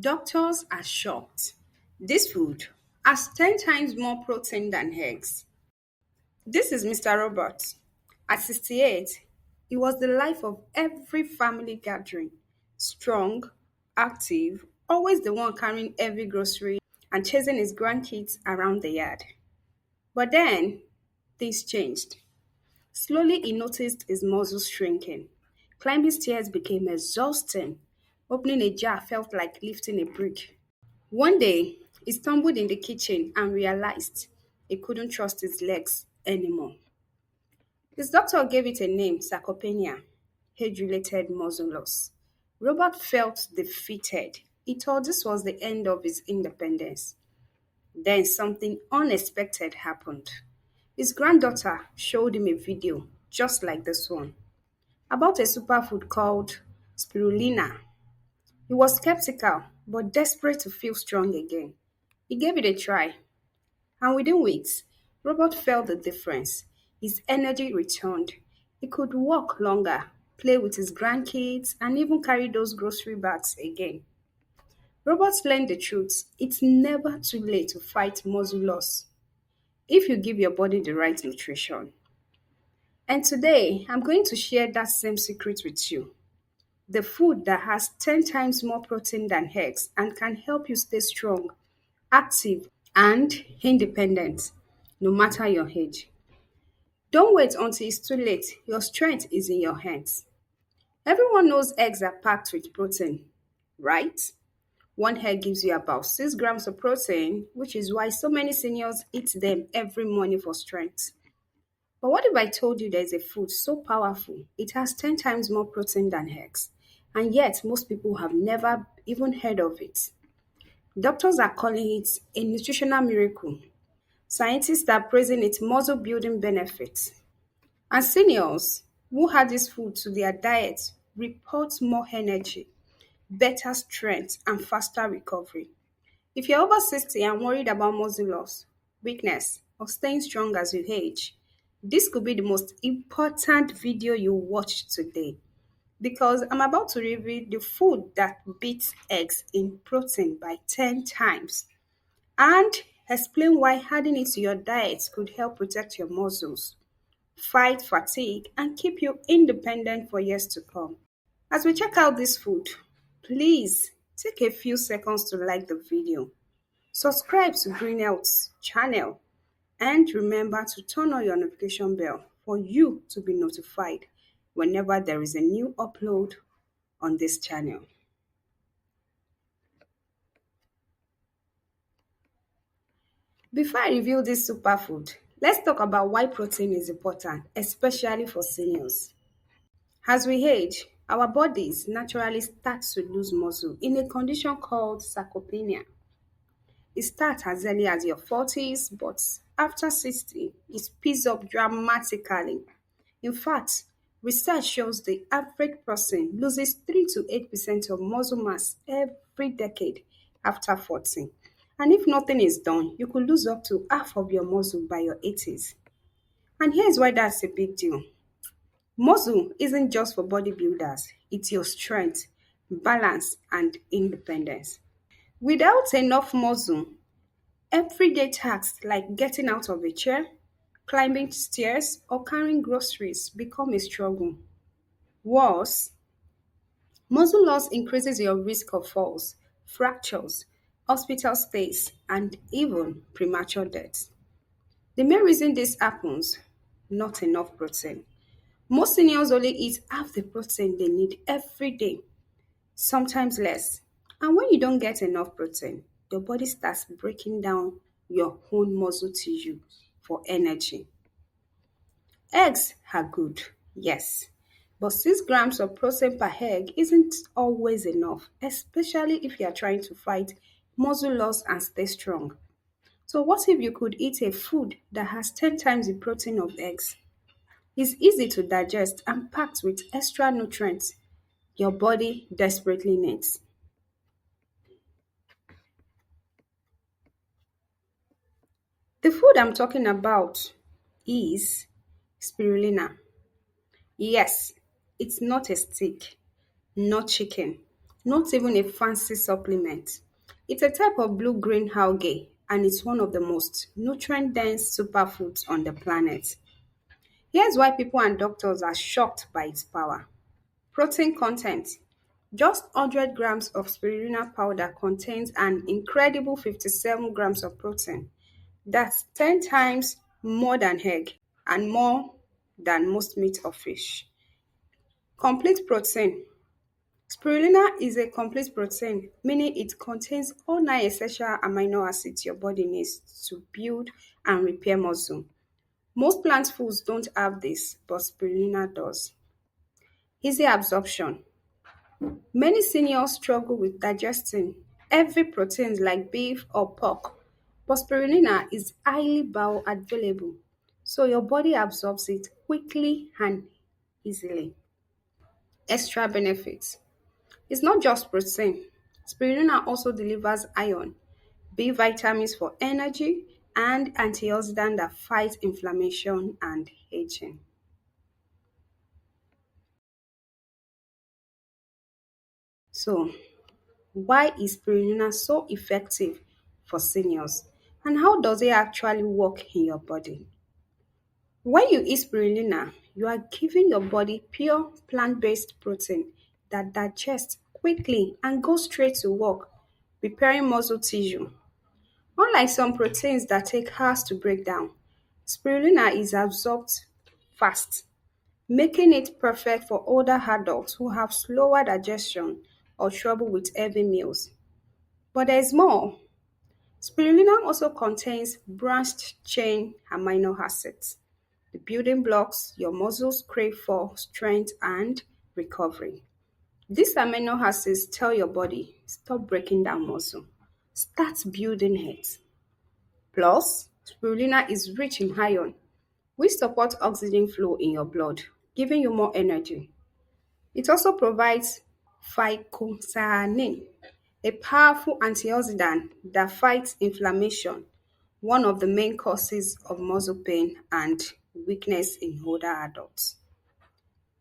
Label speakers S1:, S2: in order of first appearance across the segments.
S1: Doctors are shocked. This food has 10 times more protein than eggs. This is Mr. Robert. At 68, he was the life of every family gathering. Strong, active, always the one carrying every grocery and chasing his grandkids around the yard. But then, things changed. Slowly, he noticed his muscles shrinking. Climbing stairs became exhausting. Opening a jar felt like lifting a brick. One day, he stumbled in the kitchen and realized he couldn't trust his legs anymore. His doctor gave it a name, sarcopenia, age-related muscle loss. Robert felt defeated. He thought this was the end of his independence. Then something unexpected happened. His granddaughter showed him a video just like this one about a superfood called Spirulina. He was skeptical but desperate to feel strong again. He gave it a try, and within weeks, Robert felt the difference. His energy returned. He could walk longer, play with his grandkids, and even carry those grocery bags again. Robert learned the truth. It's never too late to fight muscle loss if you give your body the right nutrition. And today, I'm going to share that same secret with you. The food that has 10 times more protein than eggs and can help you stay strong, active, and independent, no matter your age. Don't wait until it's too late. Your strength is in your hands. Everyone knows eggs are packed with protein, right? One egg gives you about 6 grams of protein, which is why so many seniors eat them every morning for strength. But what if I told you there's a food so powerful, it has 10 times more protein than eggs, and yet most people have never even heard of it? Doctors are calling it a nutritional miracle. Scientists are praising its muscle building benefits. And seniors who add this food to their diet report more energy, better strength, and faster recovery. If you're over 60 and worried about muscle loss, weakness, or staying strong as you age, this could be the most important video you watch today because I'm about to reveal the food that beats eggs in protein by 10 times and explain why adding it to your diet could help protect your muscles, fight fatigue, and keep you independent for years to come. As we check out this food, please take a few seconds to like the video, subscribe to Green Health's channel, and remember to turn on your notification bell for you to be notified whenever there is a new upload on this channel. Before I reveal this superfood, let's talk about why protein is important, especially for seniors. As we age, our bodies naturally start to lose muscle in a condition called sarcopenia. It starts as early as your 40s, but after 60, it speeds up dramatically. In fact, research shows the average person loses 3 to 8% of muscle mass every decade after 40. And if nothing is done, you could lose up to half of your muscle by your 80s. And here's why that's a big deal. Muscle isn't just for bodybuilders, it's your strength, balance, and independence. Without enough muscle, everyday tasks like getting out of a chair, climbing stairs, or carrying groceries become a struggle. Worse, muscle loss increases your risk of falls, fractures, hospital stays, and even premature death. The main reason this happens, not enough protein. Most seniors only eat half the protein they need every day, sometimes less. And when you don't get enough protein, your body starts breaking down your own muscle tissue for energy. Eggs are good, yes, but 6 grams of protein per egg isn't always enough, especially if you are trying to fight muscle loss and stay strong. So, what if you could eat a food that has 10 times the protein of eggs? It's easy to digest and packed with extra nutrients your body desperately needs. The food I'm talking about is spirulina. Yes, it's not a stick, not chicken. not even a fancy supplement. It's a type of blue green algae and it's one of the most nutrient dense superfoods on the planet. Here's why people and doctors are shocked by its power. Protein content. Just 100 grams of spirulina powder contains an incredible 57 grams of protein. That's 10 times more than egg and more than most meat or fish. Complete protein. Spirulina is a complete protein, meaning it contains all 9 essential amino acids your body needs to build and repair muscle. Most plant foods don't have this, but spirulina does. Easy absorption. Many seniors struggle with digesting heavy proteins like beef or pork, but spirulina is highly bioavailable, so your body absorbs it quickly and easily. Extra benefits. It's not just protein. Spirulina also delivers iron, B vitamins for energy, and antioxidant that fight inflammation and aging. So, why is spirulina so effective for seniors? And how does it actually work in your body? When you eat spirulina, you are giving your body pure plant-based protein that digests quickly and goes straight to work, repairing muscle tissue. Unlike some proteins that take hours to break down, spirulina is absorbed fast, making it perfect for older adults who have slower digestion or trouble with heavy meals. But there is more. Spirulina also contains branched chain amino acids, the building blocks your muscles crave for strength and recovery. These amino acids tell your body, stop breaking down muscle, start building it. Plus, spirulina is rich in iron, which supports oxygen flow in your blood, giving you more energy. It also provides phycocyanin, a powerful antioxidant that fights inflammation, one of the main causes of muscle pain and weakness in older adults.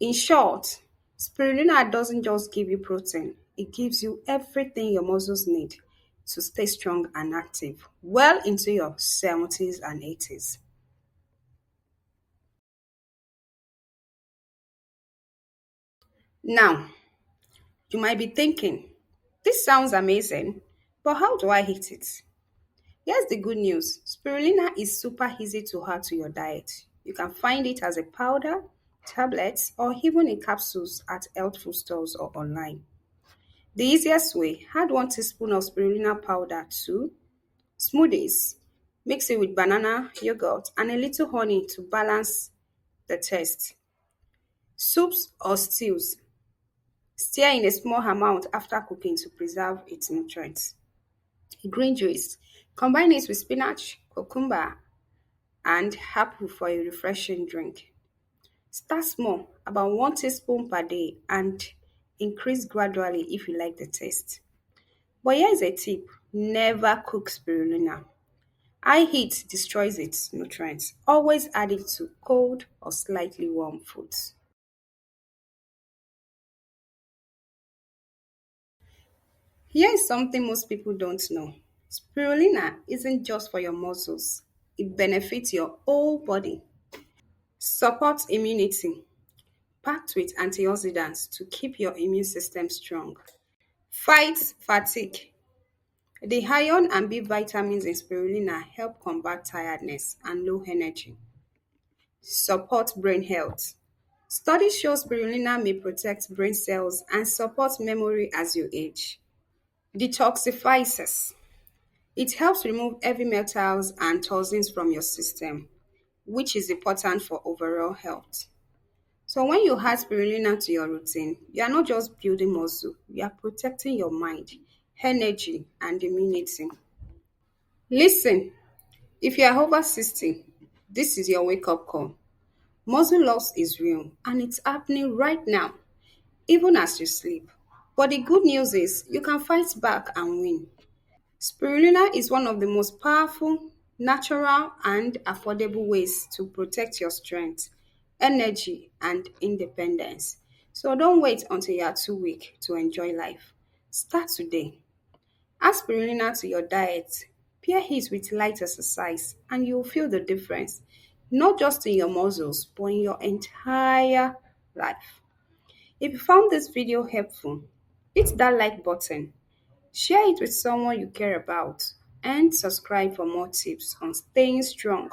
S1: In short, spirulina doesn't just give you protein, it gives you everything your muscles need to stay strong and active well into your 70s and 80s. Now, you might be thinking, this sounds amazing, but how do I eat it? Here's the good news. Spirulina is super easy to add to your diet. You can find it as a powder, tablets, or even in capsules at health food stores or online. The easiest way, add 1 teaspoon of spirulina powder to smoothies. Mix it with banana, yogurt, and a little honey to balance the taste. Soups or stews. Stir in a small amount after cooking to preserve its nutrients. Green juice. Combine it with spinach, cucumber, and apple for a refreshing drink. Start small, about 1 teaspoon per day, and increase gradually if you like the taste. But here's a tip, never cook spirulina. High heat destroys its nutrients. Always add it to cold or slightly warm foods. Here is something most people don't know. Spirulina isn't just for your muscles, it benefits your whole body. Supports immunity, packed with antioxidants to keep your immune system strong. Fights fatigue. The iron and B vitamins in spirulina help combat tiredness and low energy. Support brain health. Studies show spirulina may protect brain cells and support memory as you age. Detoxifies. It helps remove heavy metals and toxins from your system, which is important for overall health. So when you add spirulina to your routine, you are not just building muscle, you are protecting your mind, energy, and immunity. Listen, if you are over 60, this is your wake-up call. Muscle loss is real and it's happening right now, even as you sleep. But the good news is you can fight back and win. Spirulina is one of the most powerful, natural, and affordable ways to protect your strength, energy, and independence. So don't wait until you are too weak to enjoy life. Start today. Add spirulina to your diet. Pair it with light exercise, and you'll feel the difference, not just in your muscles, but in your entire life. If you found this video helpful, hit that like button, share it with someone you care about, and subscribe for more tips on staying strong,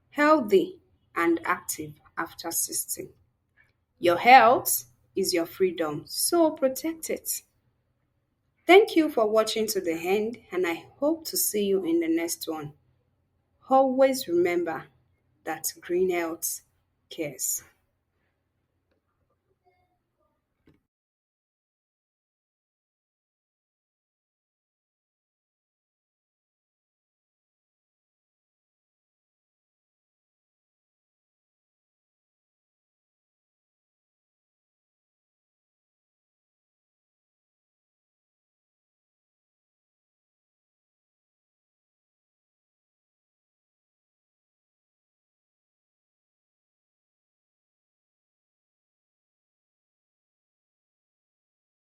S1: healthy, and active after 60. Your health is your freedom, so protect it. Thank you for watching to the end, and I hope to see you in the next one. Always remember that green health cares.